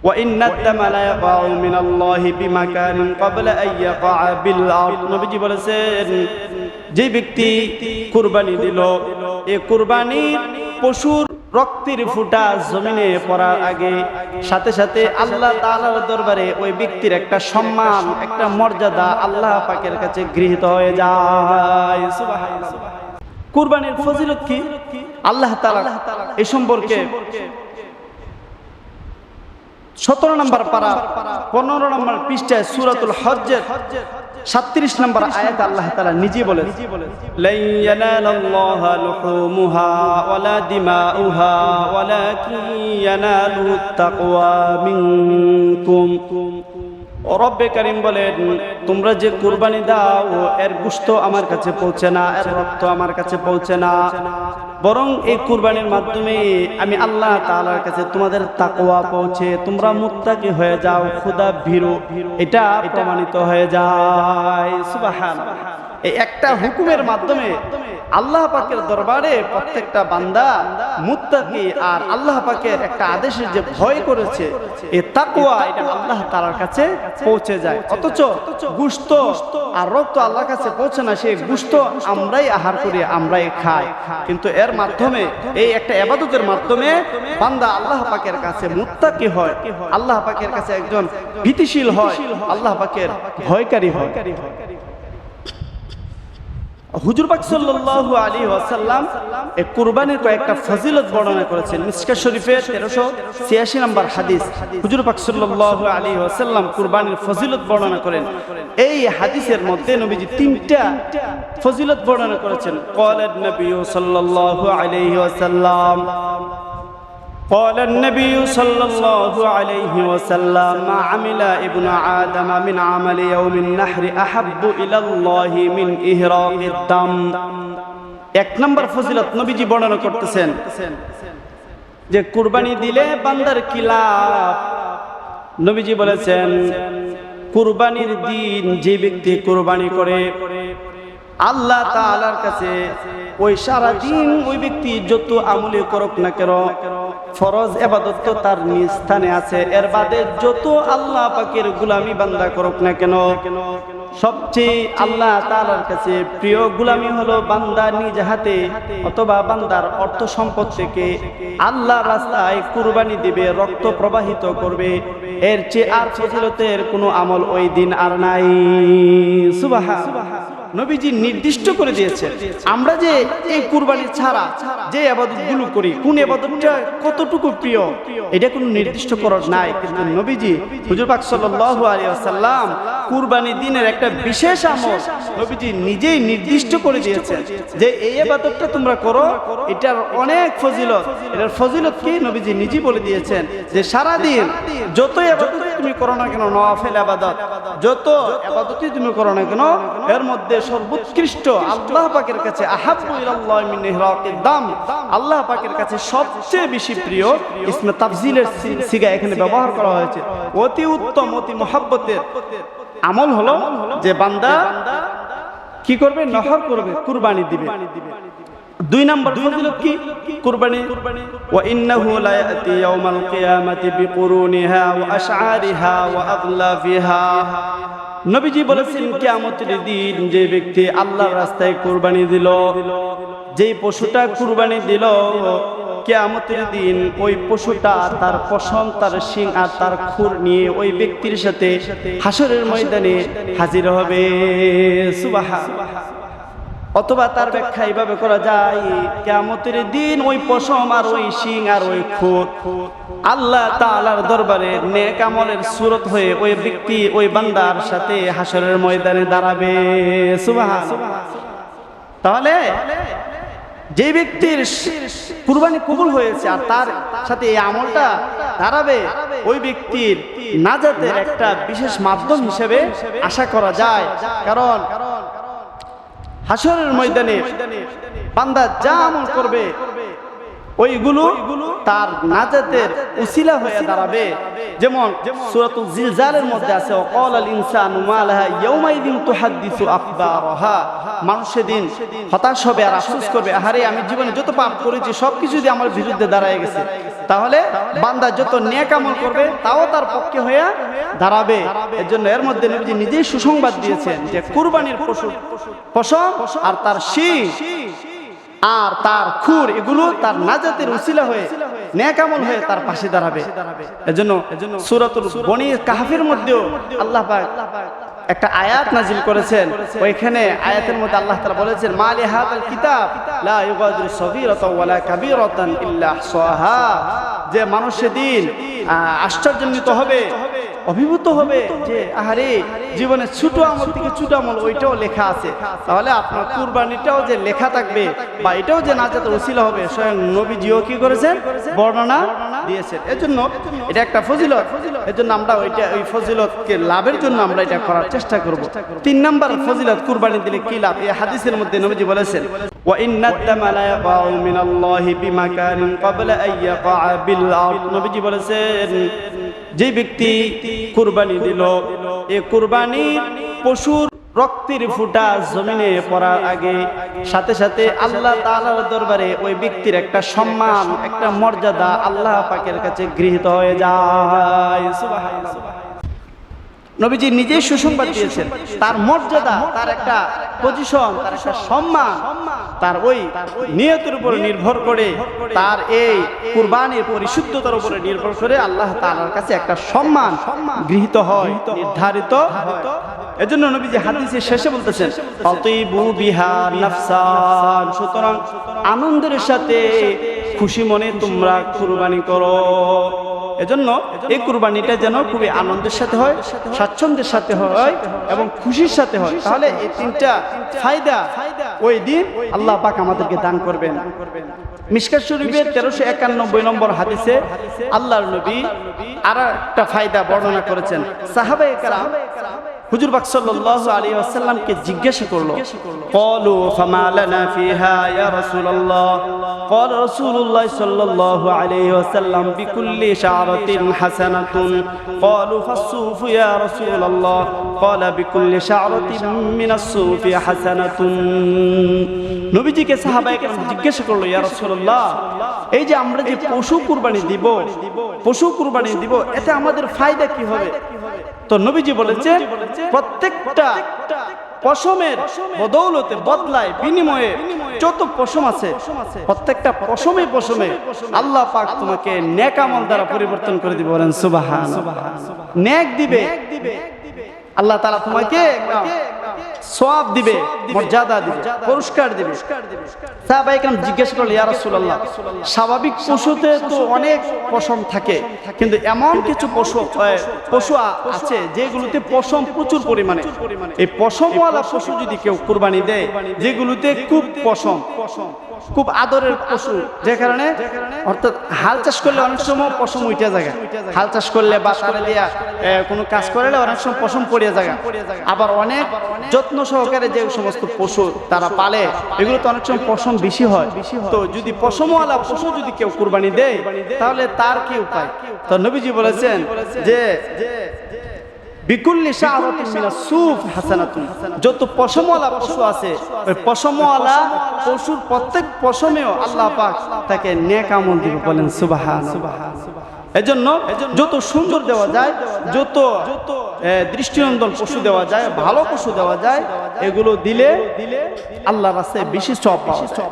ওয়া ইন্নাদ-দামা লা ইয়াকাউ মিনাল্লাহি বিমাকানিন ক্বাবলা আন ইয়াকা বিল আরদ। নবীজি বলেছেন, যে ব্যক্তি কুরবানি দিল, এই কুরবানির পশুর রক্তের ফুটা জমিনে পড়ার আগে সাথে সাথে আল্লাহ তাআলার দরবারে ওই ব্যক্তির একটা সম্মান, একটা মর্যাদা আল্লাহ পাকের কাছে গৃহীত হয়ে যায়। সুবহানাল্লাহ। কুরবানির ফজিলত কি? আল্লাহ তাআলা এই সম্পর্কে 17 নম্বর পারা 15 নম্বর পৃষ্ঠায় সূরাতুল হজ্জের 37 নম্বর আয়াতে আল্লাহ তাআলা নিজে বলেন, লা ইয়ানালাল্লাহা লুহুমুহা ওয়ালা দিমাউহা ওয়ালাকিন ইয়ানালুহুত তাকওয়া মিনকুম। রব্বে কারীম বলেন, তোমরা যে কুরবানি দাও এর গোশত আমার কাছে পৌঁছে না, এর রক্ত আমার কাছে পৌঁছে না, বরং এই কুরবানির মাধ্যমে আমি আল্লাহ তাআলার কাছে তোমাদের তাকওয়া পৌঁছে তোমরা মুত্তাকি হয়ে যাও, খোদা ভীরু, এটা প্রমাণিত হয়ে যায়। সুবহানাল্লাহ। এই একটা হুকুমের মাধ্যমে আল্লাহ পাকের দরবারে প্রত্যেকটা বান্দা মুত্তাকি আর আল্লাহ পাকের একটা আদেশের যে ভয় করেছে, এই তাকওয়া, এটা আল্লাহ তাআলার কাছে পৌঁছে যায়। অথচ গোশত আর রক্ত আল্লাহর কাছে পৌঁছে না, সেই গোশত আমরাই আহার করি, আমরাই খাই। কিন্তু এর মাধ্যমে, এই একটা ইবাদতের মাধ্যমে বান্দা আল্লাহ পাকের কাছে মুত্তাকি হয়, আল্লাহ পাকের কাছে একজন ভীতিশীল হয়, আল্লাহ পাকের ভয়কারী হয়। হুজুর পাক সাল্লাল্লাহু আলাইহি ওয়াসাল্লাম এই কুরবানির কয়েকটা ফজিলত বর্ণনা করেছেন। মিশকাত শরীফের 1386 নম্বর হাদিস, হুজুর পাক সাল্লাল্লাহু আলাইহি ওয়াসাল্লাম কুরবানির ফজিলত বর্ণনা করেন। এই হাদিসের মধ্যে নবীজি 3টা ফজিলত বর্ণনা করেছেন। ক্বালান নবী সাল্লাল্লাহু আলাইহি ওয়াসাল্লাম قال النبي صلى الله عليه وسلم ما عمل ابن آدم من عمل يوم النحر أحب إلى الله من إهراق الدم। এক নম্বর ফজিলত নবীজি বর্ণনা করতেছেন যে কুরবানি দিলে বান্দার কি লাভ। নবীজি বলেছেন, কুরবানির দিন যে ব্যক্তি কুরবানি করে আল্লাহ তাআলার কাছে ওই সারা দিন ওই ব্যক্তি যত আমলে করুক না কেন, ফরজ ইবাদত তো তার নিজ স্থানে আছে, এর বাদে যত আল্লাহ পাকের গোলামি বান্দা করুক না কেন, সবচেয়ে আল্লাহ তাআলার কাছে প্রিয় গোলামি হলো বান্দা নিজ হাতে অথবা বান্দার অর্থ সম্পদ থেকে আল্লাহর রাস্তায় কুরবানি দিবে, রক্ত প্রবাহিত করবে। এর চেয়ে আর ফজিলতের কোনো আমল ওই দিন আর নাই। সুবহানাল্লাহ। নবীজি নির্দিষ্ট করে দিয়েছেন আমরা যে এই কুরবানি ছাড়া যে ইবাদতগুলো করি, কোন ইবাদতটা কতটুকু প্রিয়, এটা কোনো নির্দিষ্ট করার নাই। কিন্তু নবীজি হুজুর পাক সাল্লাল্লাহু আলাইহি ওয়াসাল্লাম কুরবানি দিনের একটা বিশেষ আমল নবীজি নিজেই নির্দিষ্ট করে দিয়েছেন যে এই ইবাদতটা তোমরা করো, এটার অনেক ফজিলত। এটার ফজিলত কি নবীজি নিজেই বলে দিয়েছেন যে সারা দিন যত ইবাদত তুমি করো না কেন, নওয়াফিল ইবাদত যত ইবাদতই তুমি করো না কেন, এর মধ্যে সর্বোৎকৃষ্ট আল্লাহ পাকের কাছে আহাব্বু ইলাল্লাহি মিন ইহরাকিদ দাম, আল্লাহ পাকের কাছে সবচেয়ে বেশি প্রিয়, ইসমে তাফজিলের সিগা এখানে ব্যবহার করা হয়েছে, অতি উত্তম অতি মুহাব্বতের আমল হলো যে বান্দা কি করবে, নহর করবে, কুরবানি দিবে। 2 নম্বর ফজিলত কি কুরবানি, ওয়া ইন্নাহু লা ইয়াতি ইয়াউমাল কিয়ামাতি বিকুরুনিহা ওয়া আশআরিহা ওয়া আগলাফিহা। নবীজি বলেছেন কিয়ামতের দিন যে ব্যক্তি আল্লাহর রাস্তায় কুরবানি দিল, যেই পশুটা কুরবানি দিল, কিয়ামতের দিন ওই পশুটা তার পশম, তার শিং আর তার খুর নিয়ে ওই ব্যক্তির সাথে হাসরের ময়দানে হাজির হবে। সুবহানাল্লাহ। অথবা তার ব্যাখ্যা এইভাবে করা যায়, কিয়ামতের দিন ওই পশম আর ওই শিং আর ওই খুর আল্লাহ তাআলার দরবারে নেক আমলের সূরত হয়ে ওই ব্যক্তি ওই বান্দার সাথে হাসরের ময়দানে দাঁড়াবে। সুবহানাল্লাহ। তাহলে যে ব্যক্তির কুরবানি কবুল হয়েছে আর তার সাথে এই আমলটা দাঁড়াবে, ওই ব্যক্তির নাজাতের একটা বিশেষ মাধ্যম হিসেবে আশা করা যায়। কারণ হাসরের ময়দানে বান্দা যা আমল করবে ওইগুলো তার নাজাতের উসিলা হয়ে দাঁড়াবে। যেমন সূরাতুল জিলজালের মধ্যে আছে ওয়াকালাল ইনসানু মা লাহা ইয়াউমাইযিন তুহাদ্দিসু আখবারাহা, মানুষ সেদিন হতাশ হবে আর আফসোস করবে, আহারে আমি জীবনে যত পাপ করেছি সবকিছু দিয়ে আমার বিরুদ্ধে দাঁড়ায় গেছে। তাহলে বান্দা যত নেক আমল করবে তাও তার পক্ষে হয়ে দাঁড়াবে। এজন্য এর মধ্যে নবীজি নিজেই সুসংবাদ দিয়েছেন যে কুরবানির পশম আর তার শিং আর তার খুর এগুলো তার নাজাতের উসিলা হয়ে নেক আমল হয়ে তার পাশে দাঁড়াবে। এজন্য সূরাতুল বনী কাহফের মধ্যেও আল্লাহ পাক একটা আয়াত নাজিল করেছেন। ওইখানে আয়াতের মধ্যে আল্লাহ তাআলা বলেছেন মা লিহাযাল কিতাব লা ইউগাদিরু সগীরাতাও ওয়ালা কাবীরাতান ইল্লা আহসাহা, যে মানুষ সেদিন আশ্চর্যান্বিত হবে, অভিভূত হবে যে আহারে জীবনে ছোট আমল থেকে ছোট আমল ওইটাও লেখা আছে। তাহলে আপনার কুরবানিটাও যে লেখা থাকবে বা এটাও যে নাজাতের উসিলা হবে, স্বয়ং নবীজিও কি করেছেন, বর্ণনা দিয়েছেন। এজন্য এটা একটা ফজিলত। এজন্য আমরা ওই ফজিলতকে লাভের জন্য আমরা এটা করার চেষ্টা করব। 3 নাম্বার ফজিলত, কুরবানি দিলে কি লাভ, এই হাদিসের মধ্যে নবীজি বলেছেন ওয়া ইন্নাদ দামা লা ইয়াকাউ মিনাল্লাহি বিমাকানিন ক্বাবলা আন ইয়াকা বিল আরদ। নবীজি বলেছেন যে ব্যক্তি কুরবানি দিল, এই কুরবানির পশুর রক্তের ফুটা জমিনে পড়ার আগে সাথে সাথে আল্লাহ তাআলার দরবারে ওই ব্যক্তির একটা সম্মান, একটা মর্যাদা আল্লাহ পাকের কাছে গৃহীত হয়ে যায়। সুবহানাল্লাহ। নবীজি নিজেই সুসংবাদ দিয়েছেন তার মর্যাদা, তার একটা পজিশন, তার একটা সম্মান তার ওই নিয়তের উপর নির্ভর করে, তার এই কুরবানির পরিশুদ্ধতার উপরে নির্ভর করে আল্লাহ তাআলার কাছে একটা সম্মান গৃহীত হয়, নির্ধারিত হয়। এজন্য নবীজি হাদিসের শেষে বলতেছেন আতিবু বিহা নাফসান, সুতরাং আনন্দের সাথে খুশি মনে তোমরা কুরবানি করো। এজন্য এই কুরবানিটা যেন খুবই আনন্দের সাথে হয়, স্বাচ্ছন্দ্যের সাথে হয় এবং খুশির সাথে হয়। তাহলে এই 3টা ফায়দা ওই দিন আল্লাহ পাক আমাদেরকে দান করবেন। মিশকাত শরীফের 1391 নম্বর হাদিসে আল্লাহর নবী আর একটা ফায়দা বর্ণনা করেছেন। সাহাবায়ে কেরাম হুজুর পাক সাল্লাল্লাহু আলাইহি ওয়াসাল্লামকে জিজ্ঞাসা করলো, ক্বালু ফামা লানা ফিহা ইয়া রাসূলুল্লাহ, ক্বালা রাসূলুল্লাহ সাল্লাল্লাহু আলাইহি ওয়াসাল্লাম বিকুল্লি শা'রাতিন হাসানাতুন, ক্বালু ফাস-সুফু ইয়া রাসূলুল্লাহ, ক্বালা বিকুল্লি শা'রাতিন মিনাস সুফি হাসানাতুন। নবীজিকে সাহাবায়ে কেরাম জিজ্ঞাসা করলো, ইয়া রাসূলুল্লাহ, এই যে আমরা যে পশু কুরবানি দিব এতে আমাদের ফায়দা কি হবে? তো নবীজি বলেছেন প্রত্যেকটা পশমের বদৌলতে, বদলায়, বিনিময়ে যত পশম আছে প্রত্যেকটা পশমে আল্লাহ পাক তোমাকে নেক আমল দ্বারা পরিবর্তন করে দিবে। বলেন সুবহানাল্লাহ। নেক দিবে আল্লাহ তাআলা, তোমাকে সওয়াব দিবে, মর্যাদা দিবে, পুরস্কার দিবে। সাহাবায়ে কেরাম জিজ্ঞেস করলেন, ইয়া রাসূলুল্লাহ, স্বাভাবিক পশুতে তো অনেক পশম থাকে, কিন্তু এমন কিছু পশু আছে যেগুলোতে পশম প্রচুর পরিমাণে, এই পশমওয়ালা পশু যদি কেউ কুরবানি দেয়, যেগুলোতে খুব পশম, খুব আদরের পশু, যে কারণে অর্থাৎ হাল চাষ করলে অনেক সময় পশম উঠে যায়, হাল চাষ করলে বা সারে দিয়া কোনো কাজ করলে অনেক সময় পশম পড়ে যায়। আবার অনেক যত্ন সহকারে যে সমস্ত পশু তারা পালে, এগুলো তো অনেক সময় পশম বেশি হয়। তো যদি পশমওয়ালা পশু যদি কেউ কুরবানি দেয় তাহলে তার কি উপায়? তো নবীজি বলেছেন যে বিকুল্লি শা'রাতিন মিনাস সুফ হাসানাতুন, যত পশমওয়ালা পশু আছে ওই পশমওয়ালা পশুর প্রত্যেক পশমেও আল্লাহ পাক তাকে নেক আমল দিবে। বলেন সুবহানাল্লাহ। এজন্য যত সুন্দর দেওয়া যায়, যত দৃষ্টিনন্দন পশু দেওয়া যায়, ভালো পশু দেওয়া যায়, এগুলো দিলে আল্লাহর রাস্তায় বেশি সওয়াব পাওয়া যায়।